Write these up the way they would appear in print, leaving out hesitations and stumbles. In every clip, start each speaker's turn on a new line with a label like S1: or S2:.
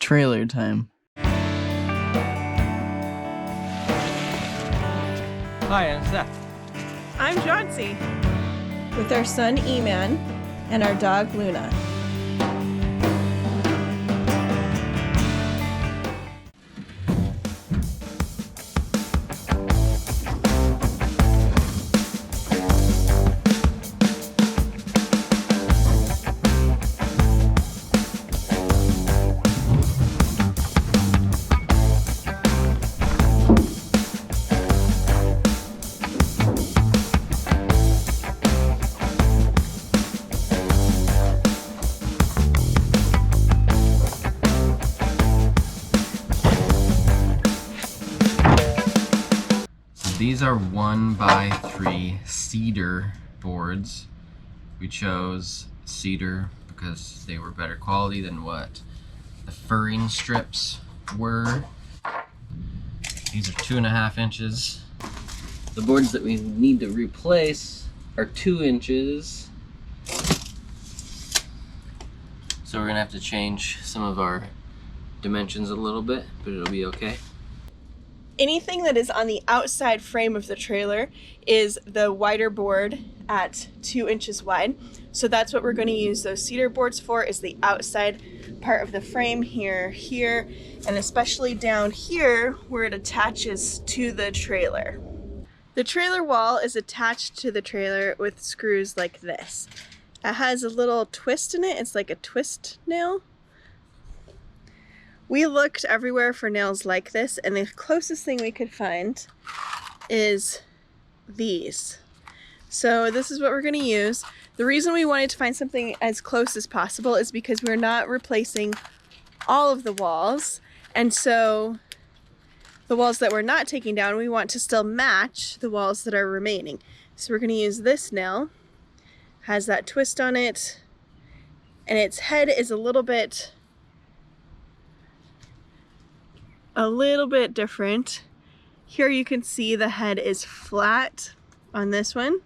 S1: trailer time.
S2: Hi, I'm Seth.
S3: I'm Johnsy. With our son E-Man and our dog Luna.
S2: These are 1x3 cedar boards. We chose cedar because they were better quality than what the furring strips were. These are 2.5 inches. The boards that we need to replace are 2 inches. So we're gonna have to change some of our dimensions a little bit, but it'll be okay.
S3: Anything that is on the outside frame of the trailer is the wider board at 2 inches wide. So that's what we're going to use those cedar boards for, is the outside part of the frame here, and especially down here where it attaches to the trailer. The trailer wall is attached to the trailer with screws like this. It has a little twist in it. It's like a twist nail. We looked everywhere for nails like this, and the closest thing we could find is these. So this is what we're going to use. The reason we wanted to find something as close as possible is because we're not replacing all of the walls, and so the walls that we're not taking down, we want to still match the walls that are remaining. So we're going to use this nail. Has that twist on it, and its head is a little bit different. Here you can see the head is flat on this one,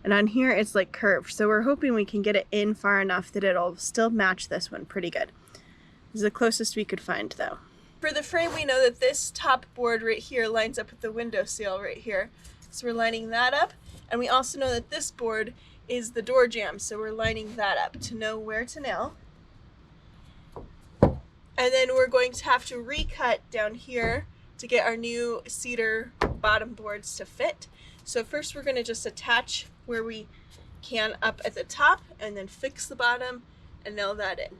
S3: and on here it's like curved. So we're hoping we can get it in far enough that it'll still match this one pretty good. This is the closest we could find though. For the frame, we know that this top board right here lines up with the windowsill right here. So we're lining that up, and we also know that this board is the door jamb, so we're lining that up to know where to nail. And then we're going to have to recut down here to get our new cedar bottom boards to fit. So first we're going to just attach where we can up at the top, and then fix the bottom and nail that in.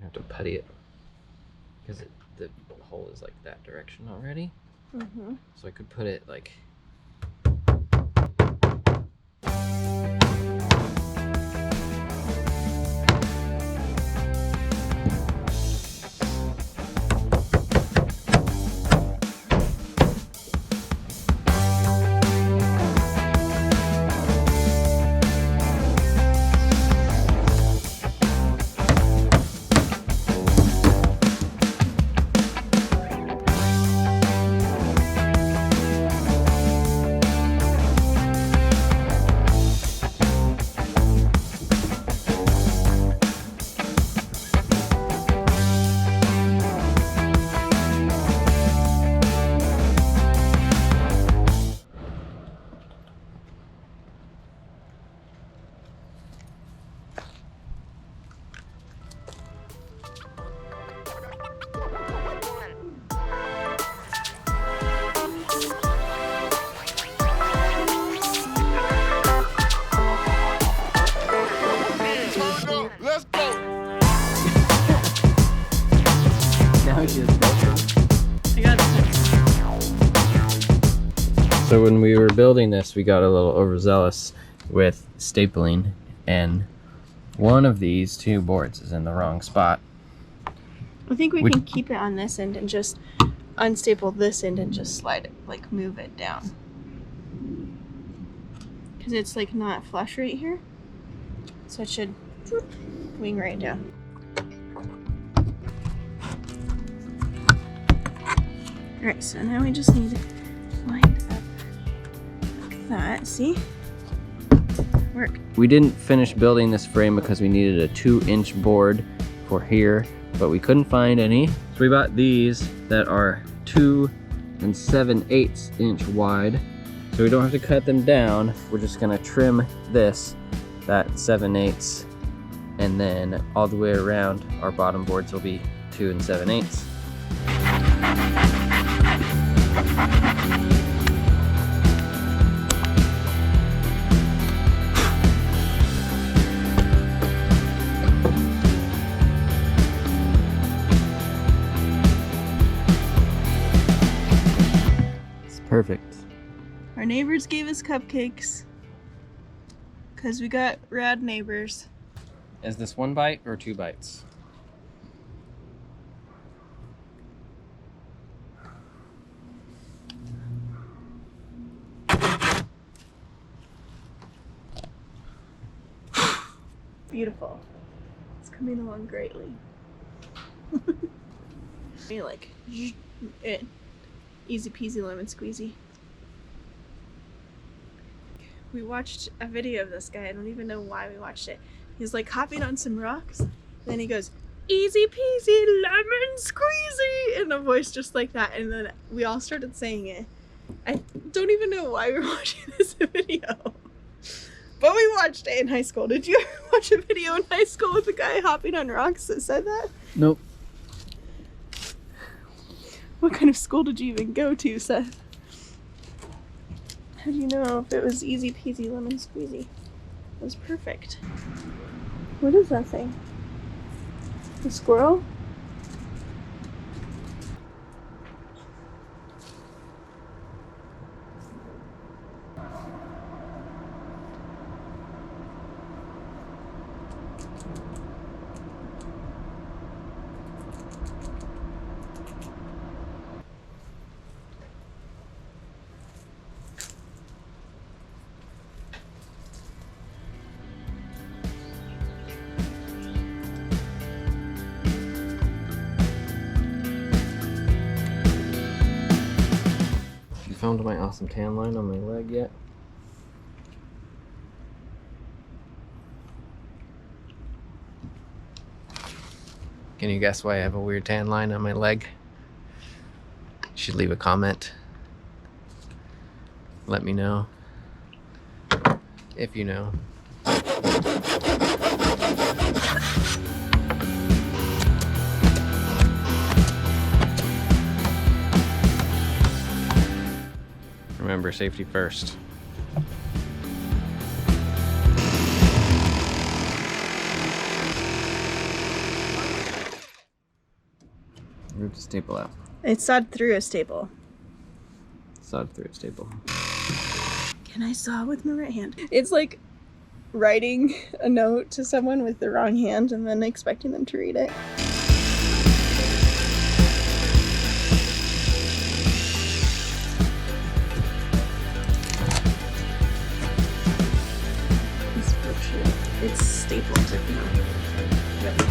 S2: I have to putty it because the hole is like that direction already. So I could put it like So when we were building this, we got a little overzealous with stapling, and one of these 2 boards is in the wrong spot.
S3: I think we can keep it on this end and just unstaple this end and just slide it, like move it down. Because it's like not flush right here. So it should wing right down. Alright, so now we just need to line up like that. See? Work.
S2: We didn't finish building this frame because we needed a 2-inch board for here, but we couldn't find any. So we bought these that are 2 7/8 inch wide. So we don't have to cut them down. We're just gonna trim this, that 7/8, and then all the way around our bottom boards will be 2 7/8. It's perfect.
S3: Our neighbors gave us cupcakes because we got rad neighbors.
S2: Is this 1 bite or 2 bites?
S3: Beautiful. It's coming along greatly. You're like, easy peasy lemon squeezy. We watched a video of this guy. I don't even know why we watched it. He's like hopping on some rocks. Then he goes, easy peasy lemon squeezy, in a voice just like that. And then we all started saying it. I don't even know why we're watching this video. But we watched it in high school. Did you ever watch a video in high school with a guy hopping on rocks that said that?
S2: Nope.
S3: What kind of school did you even go to, Seth? How do you know if it was easy peasy lemon squeezy? It was perfect. What is that thing? A squirrel?
S2: Found my awesome tan line on my leg yet? Can you guess why I have a weird tan line on my leg? You should leave a comment. Let me know if you know. Remember, safety first. Rip the staple out.
S3: It sawed through a staple.
S2: Sawed through a staple.
S3: Can I saw with my right hand? It's like writing a note to someone with the wrong hand and then expecting them to read it. It's stapled. Yep.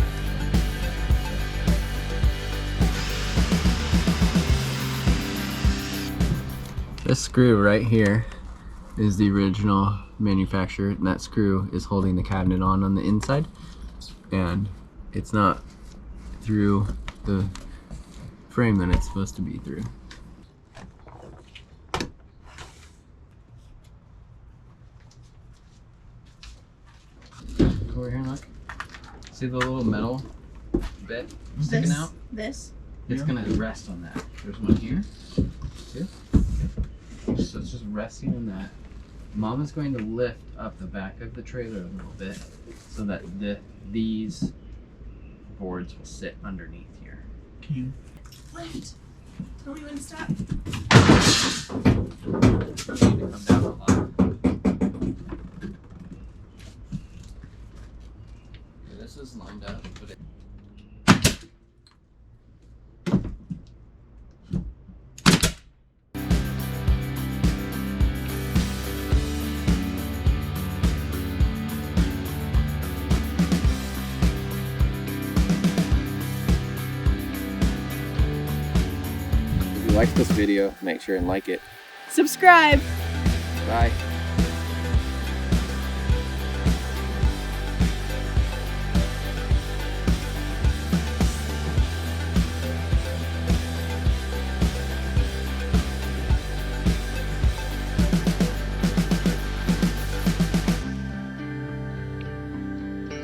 S2: This screw right here is the original manufacturer, and that screw is holding the cabinet on the inside, and it's not through the frame that it's supposed to be through. Over here and look. See the little metal bit sticking out?
S3: This?
S2: It's gonna rest on that. There's one here, too. So it's just resting on that. Mom is going to lift up the back of the trailer a little bit so that these boards will sit underneath here.
S3: Can you lift? Tell me when to stop.
S2: You need to come down a lot. This is lined up, but it If you like this video, make sure and like it.
S3: Subscribe.
S2: Bye.